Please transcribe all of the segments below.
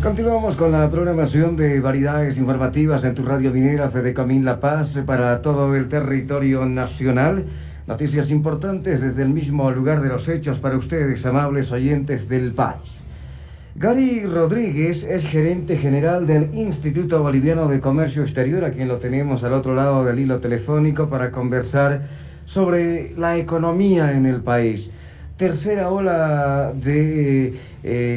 Continuamos con la programación de variedades informativas en tu radio minera Fedecamín La Paz para todo el territorio nacional. Noticias importantes desde el mismo lugar de los hechos para ustedes, amables oyentes del país. Gary Rodríguez es gerente general del Instituto Boliviano de Comercio Exterior, a quien lo tenemos al otro lado del hilo telefónico para conversar sobre la economía en el país. Tercera ola de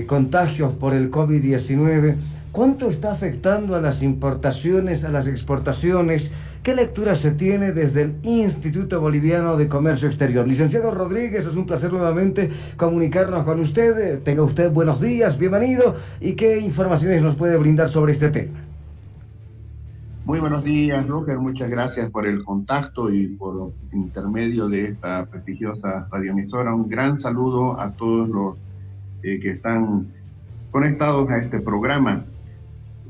contagios por el COVID-19. ¿Cuánto está afectando a las importaciones, a las exportaciones? ¿Qué lectura se tiene desde el Instituto Boliviano de Comercio Exterior? Licenciado Rodríguez, es un placer nuevamente comunicarnos con usted. Tenga usted buenos días, bienvenido. ¿Y qué informaciones nos puede brindar sobre este tema? Muy buenos días, Roger. Muchas gracias por el contacto y por intermedio de esta prestigiosa radioemisora. Un gran saludo a todos los que están conectados a este programa.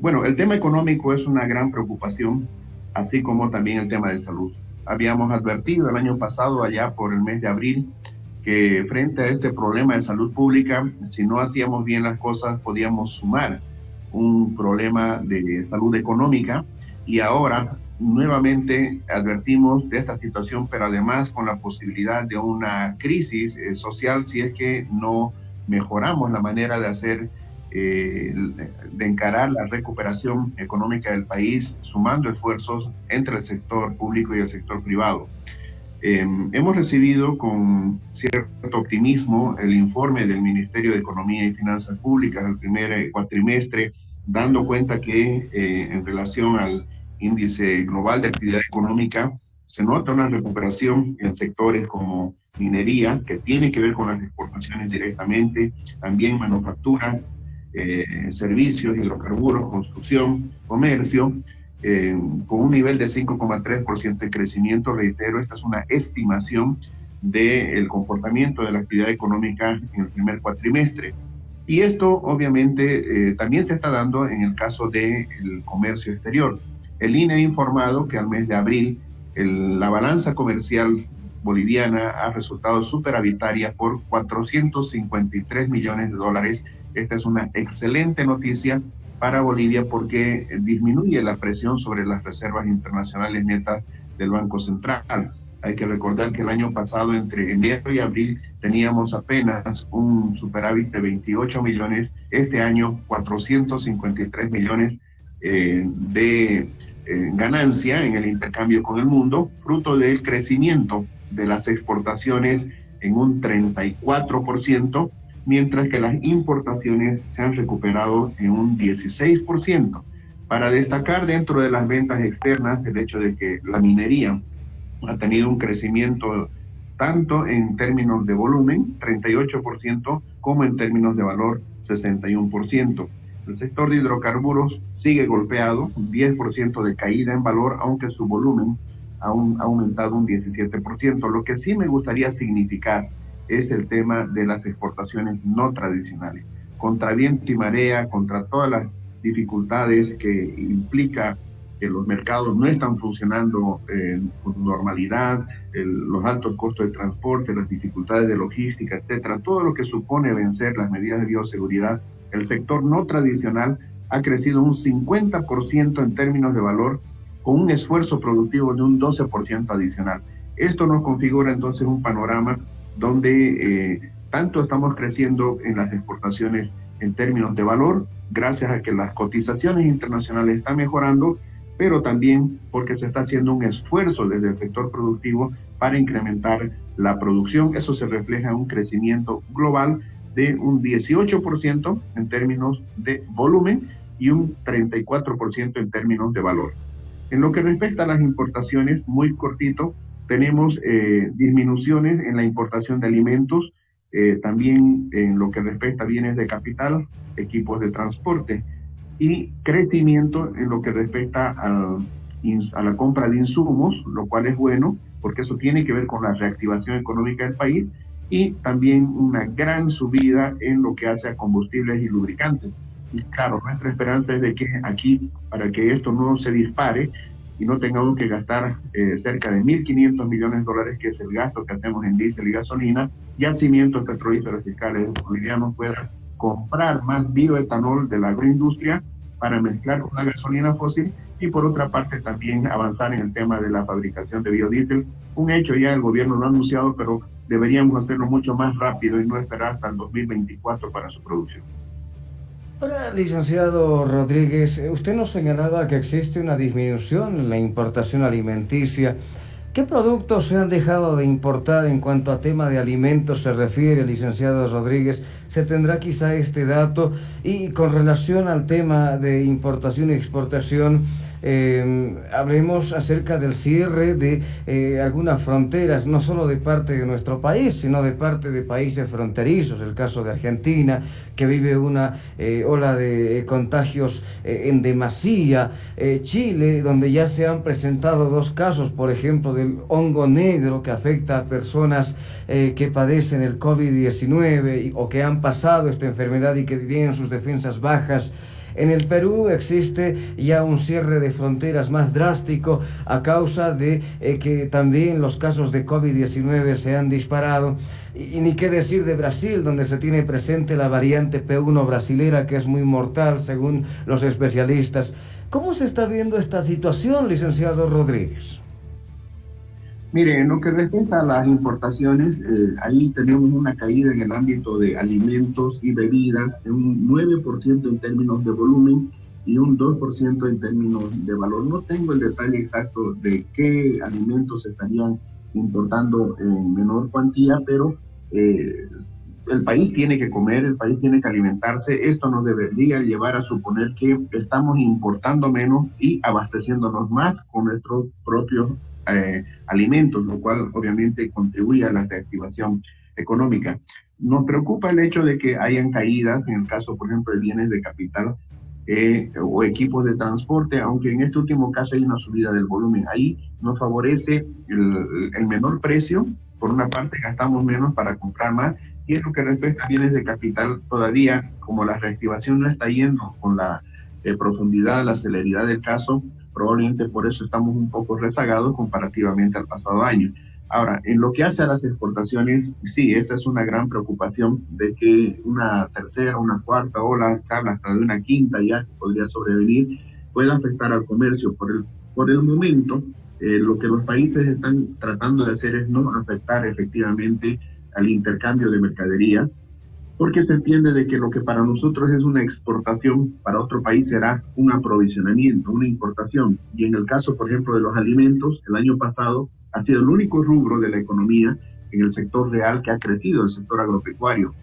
Bueno, el tema económico es una gran preocupación, así como también el tema de salud. Habíamos advertido el año pasado, allá por el mes de abril, que frente a este problema de salud pública, si no hacíamos bien las cosas, podíamos sumar un problema de salud económica. Y ahora nuevamente advertimos de esta situación, pero además con la posibilidad de una crisis social si es que no mejoramos la manera de hacer, de encarar la recuperación económica del país, sumando esfuerzos entre el sector público y el sector privado. Hemos recibido con cierto optimismo el informe del Ministerio de Economía y Finanzas Públicas del primer cuatrimestre, dando cuenta que en relación al índice global de actividad económica se nota una recuperación en sectores como minería, que tiene que ver con las exportaciones directamente, también manufacturas, servicios, hidrocarburos, construcción, comercio, con un nivel de 5,3% de crecimiento. Reitero, esta es una estimación del comportamiento de la actividad económica en el primer cuatrimestre. Y esto obviamente también se está dando en el caso del comercio exterior. El INE ha informado que al mes de abril la balanza comercial boliviana ha resultado superavitaria por 453 millones de dólares. Esta es una excelente noticia para Bolivia porque disminuye la presión sobre las reservas internacionales netas del Banco Central. Hay que recordar que el año pasado, entre enero y abril, teníamos apenas un superávit de 28 millones. Este año, 453 millones de ganancia en el intercambio con el mundo, fruto del crecimiento de las exportaciones en un 34%, mientras que las importaciones se han recuperado en un 16%. Para destacar dentro de las ventas externas, el hecho de que la minería ha tenido un crecimiento tanto en términos de volumen, 38%, como en términos de valor, 61%. El sector de hidrocarburos sigue golpeado, un 10% de caída en valor, aunque su volumen ha aumentado un 17%. Lo que sí me gustaría significar es el tema de las exportaciones no tradicionales. Contra viento y marea, contra todas las dificultades que implica que los mercados no están funcionando con normalidad, los altos costos de transporte, las dificultades de logística, etcétera, todo lo que supone vencer las medidas de bioseguridad, el sector no tradicional ha crecido un 50% en términos de valor, con un esfuerzo productivo de un 12% adicional. Esto nos configura entonces un panorama donde tanto estamos creciendo en las exportaciones en términos de valor, gracias a que las cotizaciones internacionales están mejorando, pero también porque se está haciendo un esfuerzo desde el sector productivo para incrementar la producción. Eso se refleja en un crecimiento global de un 18% en términos de volumen y un 34% en términos de valor. En lo que respecta a las importaciones, muy cortito, tenemos disminuciones en la importación de alimentos, también en lo que respecta a bienes de capital, equipos de transporte, y crecimiento en lo que respecta a la compra de insumos, lo cual es bueno, porque eso tiene que ver con la reactivación económica del país, y también una gran subida en lo que hace a combustibles y lubricantes. Y claro, nuestra esperanza es de que aquí, para que esto no se dispare y no tengamos que gastar cerca de 1.500 millones de dólares, que es el gasto que hacemos en diésel y gasolina, yacimientos petrolíferos fiscales bolivianos puedan comprar más bioetanol de la agroindustria para mezclar con la gasolina fósil, y por otra parte también avanzar en el tema de la fabricación de biodiesel. Un hecho, ya el gobierno lo ha anunciado, pero deberíamos hacerlo mucho más rápido y no esperar hasta el 2024 para su producción. Ahora, licenciado Rodríguez, usted nos señalaba que existe una disminución en la importación alimenticia. ¿Qué productos se han dejado de importar en cuanto a tema de alimentos se refiere, licenciado Rodríguez? ¿Se tendrá quizá este dato? Y con relación al tema de importación y exportación, hablemos acerca del cierre de algunas fronteras, no solo de parte de nuestro país, sino de parte de países fronterizos. El caso de Argentina, que vive una ola de contagios en demasía. Chile, donde ya se han presentado 2 casos, por ejemplo, del hongo negro que afecta a personas que padecen el COVID-19 o que han pasado esta enfermedad y que tienen sus defensas bajas. En el Perú existe ya un cierre de fronteras más drástico a causa de que también los casos de COVID-19 se han disparado. Y ni qué decir de Brasil, donde se tiene presente la variante P1 brasilera, que es muy mortal según los especialistas. ¿Cómo se está viendo esta situación, licenciado Rodríguez? Mire, en lo que respecta a las importaciones, ahí tenemos una caída en el ámbito de alimentos y bebidas de un 9% en términos de volumen y un 2% en términos de valor. No tengo el detalle exacto de qué alimentos se estarían importando en menor cuantía, pero el país tiene que comer, el país tiene que alimentarse. Esto nos debería llevar a suponer que estamos importando menos y abasteciéndonos más con nuestros propios alimentos, lo cual obviamente contribuye a la reactivación económica. Nos preocupa el hecho de que hayan caídas, en el caso, por ejemplo, de bienes de capital o equipos de transporte, aunque en este último caso hay una subida del volumen. Ahí nos favorece el menor precio. Por una parte, gastamos menos para comprar más, y en lo que respecta a bienes de capital, todavía, como la reactivación no está yendo con la profundidad, la celeridad del caso, probablemente por eso estamos un poco rezagados comparativamente al pasado año. Ahora, en lo que hace a las exportaciones, sí, esa es una gran preocupación de que una tercera, una cuarta ola, se habla hasta de una quinta ya que podría sobrevenir, pueda afectar al comercio. Por el momento, lo que los países están tratando de hacer es no afectar efectivamente al intercambio de mercaderías, porque se entiende de que lo que para nosotros es una exportación, para otro país será un aprovisionamiento, una importación. Y en el caso, por ejemplo, de los alimentos, el año pasado ha sido el único rubro de la economía en el sector real que ha crecido, el sector agropecuario.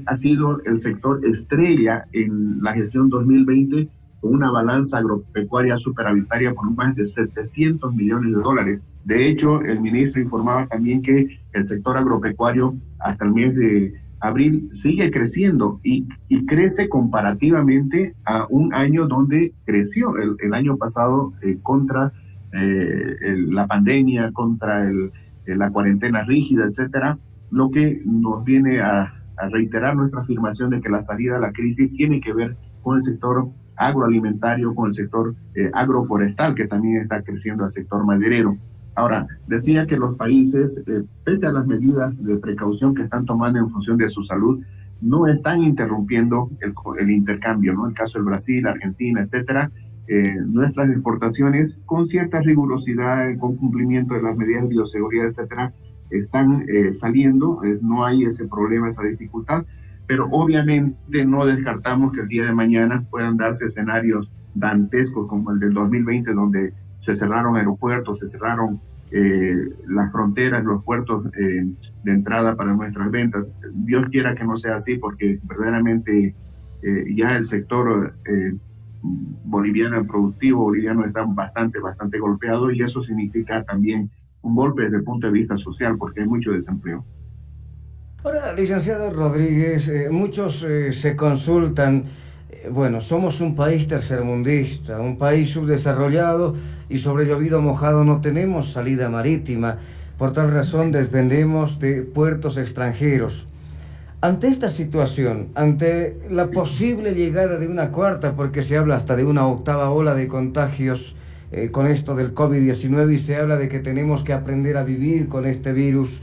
Ha sido el sector estrella en la gestión 2020, con una balanza agropecuaria superavitaria por más de 700 millones de dólares. De hecho, el ministro informaba también que el sector agropecuario hasta el mes de abril sigue creciendo y crece comparativamente a un año donde creció el año pasado contra la pandemia, contra la cuarentena rígida, etcétera, lo que nos viene a reiterar nuestra afirmación de que la salida de la crisis tiene que ver con el sector agroalimentario, con el sector agroforestal, que también está creciendo, el sector maderero. Ahora, decía que los países, pese a las medidas de precaución que están tomando en función de su salud, no están interrumpiendo el intercambio, ¿no? El caso del Brasil, Argentina, etcétera. Nuestras exportaciones, con cierta rigurosidad, con cumplimiento de las medidas de bioseguridad, etcétera, están saliendo. No hay ese problema, esa dificultad, pero obviamente no descartamos que el día de mañana puedan darse escenarios dantescos como el del 2020, donde se cerraron aeropuertos, se cerraron las fronteras, los puertos de entrada para nuestras ventas. Dios quiera que no sea así, porque verdaderamente ya el sector boliviano, el productivo boliviano, está bastante golpeado, y eso significa también un golpe desde el punto de vista social, porque hay mucho desempleo. Ahora, licenciado Rodríguez, muchos se consultan. Bueno, somos un país tercermundista, un país subdesarrollado, y sobre llovido mojado no tenemos salida marítima. Por tal razón dependemos de puertos extranjeros. Ante esta situación, ante la posible llegada de una cuarta, porque se habla hasta de una octava ola de contagios con esto del COVID-19, y se habla de que tenemos que aprender a vivir con este virus,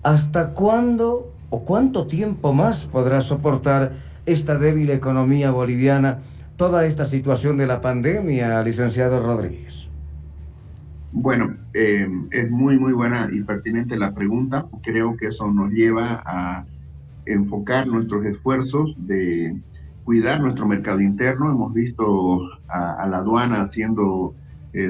¿hasta cuándo o cuánto tiempo más podrá soportar esta débil economía boliviana, toda esta situación de la pandemia, licenciado Rodríguez? Bueno, es muy buena y pertinente la pregunta. Creo que eso nos lleva a enfocar nuestros esfuerzos de cuidar nuestro mercado interno. Hemos visto a la aduana haciendo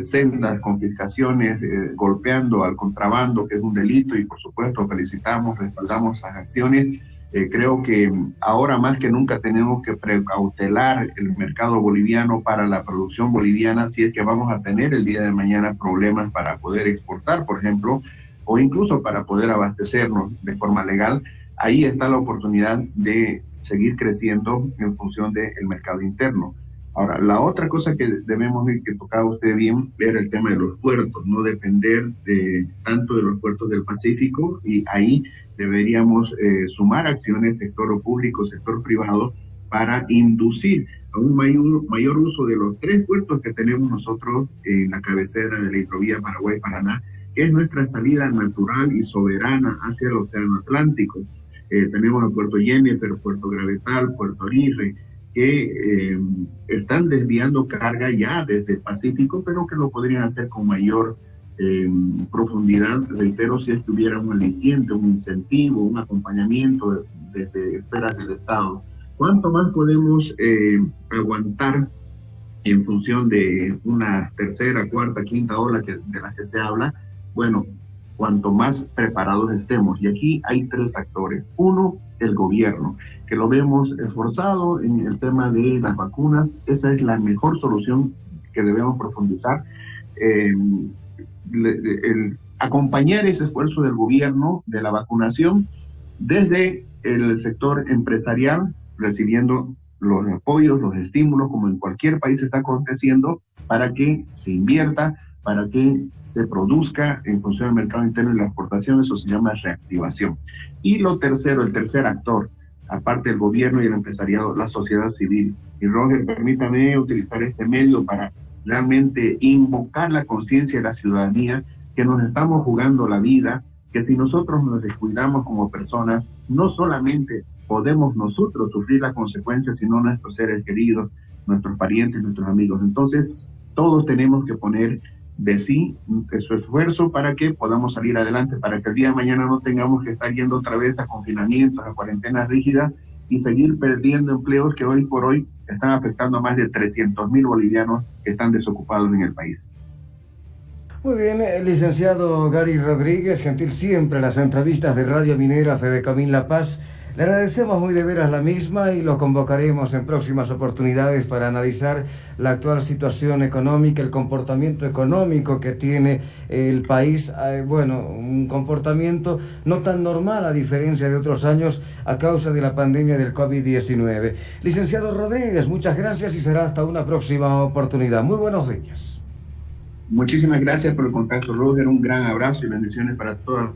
sendas confiscaciones, golpeando al contrabando, que es un delito, y por supuesto felicitamos, respaldamos esas acciones. Creo que ahora más que nunca tenemos que precautelar el mercado boliviano para la producción boliviana, si es que vamos a tener el día de mañana problemas para poder exportar, por ejemplo, o incluso para poder abastecernos de forma legal. Ahí está la oportunidad de seguir creciendo en función del mercado interno. Ahora, la otra cosa que debemos ver, que tocaba usted bien, era el tema de los puertos, no depender tanto de los puertos del Pacífico, y ahí deberíamos sumar acciones, sector público, sector privado, para inducir a un mayor uso de los 3 puertos que tenemos nosotros en la cabecera de la hidrovía Paraguay-Paraná, que es nuestra salida natural y soberana hacia el Océano Atlántico. Tenemos el puerto Jennifer, puerto Gravetal, puerto Aguirre, que están desviando carga ya desde el Pacífico, pero que lo podrían hacer con mayor profundidad, reitero, si es que hubiera un aliciente, un incentivo, un acompañamiento desde esferas del Estado. ¿Cuánto más podemos aguantar en función de una tercera, cuarta, quinta ola de la que se habla? Bueno, cuanto más preparados estemos. Y aquí hay 3 actores. Uno, el gobierno, que lo vemos esforzado en el tema de las vacunas. Esa es la mejor solución que debemos profundizar. Acompañar ese esfuerzo del gobierno de la vacunación desde el sector empresarial, recibiendo los apoyos, los estímulos, como en cualquier país está aconteciendo, para que se invierta, para que se produzca en función del mercado interno y la exportación. Eso se llama reactivación. Y lo tercero, el tercer actor, aparte del gobierno y el empresariado, la sociedad civil. Y Roger, permítame utilizar este medio para realmente invocar la conciencia de la ciudadanía, que nos estamos jugando la vida, que si nosotros nos descuidamos como personas, no solamente podemos nosotros sufrir las consecuencias, sino nuestros seres queridos, nuestros parientes, nuestros amigos. Entonces, todos tenemos que poner de sí su esfuerzo para que podamos salir adelante, para que el día de mañana no tengamos que estar yendo otra vez a confinamientos, a cuarentenas rígidas y seguir perdiendo empleos que hoy por hoy están afectando a más de 300,000 bolivianos que están desocupados en el país. Muy bien, licenciado Gary Rodríguez, gentil siempre las entrevistas de Radio Minera Fedecomín La Paz. Le agradecemos muy de veras la misma y lo convocaremos en próximas oportunidades para analizar la actual situación económica, el comportamiento económico que tiene el país. Bueno, un comportamiento no tan normal a diferencia de otros años a causa de la pandemia del COVID-19. Licenciado Rodríguez, muchas gracias y será hasta una próxima oportunidad. Muy buenos días. Muchísimas gracias por el contacto, Roger. Un gran abrazo y bendiciones para todos.